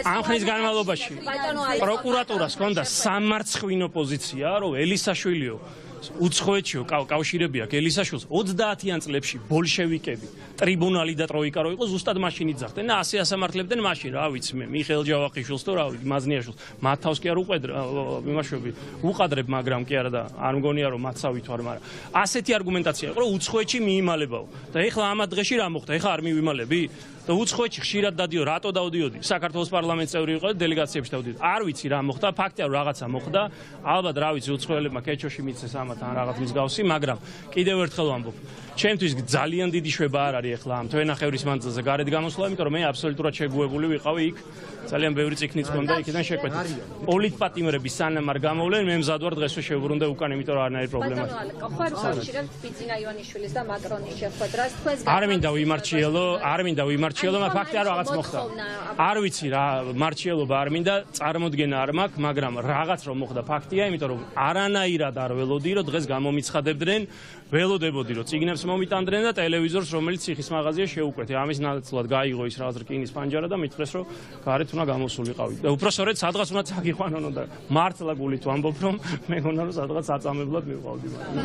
ამ ხნის განმავლობაში პროკურატურას ჰქონდა სამარცხვინო პოზიცია, რომ ელისაშვილიო უცხოეთშიო კავშირები აქვს ელისაშვილს 30-იან წლებში ბოლშევიკები ტრიბუნალი და ტროიკა რო იყო ზუსტად მაშინ იძახდნენ და ასე ასამართლებდნენ მაშინ რა ვიცი მე მიხეილ ჯავახიშვილს თუ რა ვიცი მაზნიაშვილს მათ თავს კი არ იმაშვები უყადრებ მაგრამ კი არა და არ მგონია რომ მათსავით ვარ მაგრამ ასეთი არგუმენტაცია იყო რომ უცხოეთში მიიმალებაო და ეხლა ამ დღეში რა მოხდა ეხლა არ მივიმალები და უცხოეთში ხშირად დადიო რატო დავდიოდი საქართველოს პარლამენტის წევრი იყო და დელეგაციებში დავდიოდი არ ვიცი რა მოხდა ფაქტია რომ რაღაცა მოხდა ალბათ რა ვიცი უცხოელებმა კეჩოში მიცეს ამათ ან რაღაც მსგავსი მაგრამ კიდევ ერთხელ ვამბობ ჩემთვის ძალიან დიდი შვება არ არის ეხლა ამ თვენახევრის მანძილზე გარეთ გამოსვლა იმიტომ რომ მე აბსოლუტურად შეგუებული ვიყავი იქ ძალიან ბევრი წიგნიც მქონდა იქიდან შეკვეთა პოლიტპატიმრები სანამ არ გამოვლენ მე მზად ვარ დღესვე შევბრუნდე უკან იმიტომ რომ არანაირი პრობლემა ხარ ხშირად ბიძინა ივანიშვილის და მაკრონის შეხვედრას თქვენს არ მინდა ვიმარჩიელო მაგრამ ფაქტია რომ რაღაც მოხდა არ ვიცი რა მარჩიელობა არ მინდა წარმოდგენა არ მაქვს მაგრამ რაღაც რომ მოხდა ფაქტია იმიტომ რომ არანაირად არ ველოდი რომ დღეს გამომიცხადებდნენ ველოდებოდი რომ წიგნებს მომიტანდნენ და ტელევიზორს რომელიც ციხის მაღაზია შეუკვეთე ამის ნაცვლად გაიღო ის რაღაც რკინის პანჯარა და მითხრეს რომ გარეთ უნდა გამოსულიყავი და უпроსორეთ სადღაც უნდა წაგიყვანონო და მართლა გულით ვამბობ რომ მეგონა რომ სადღაც აწამებლად მივყავდი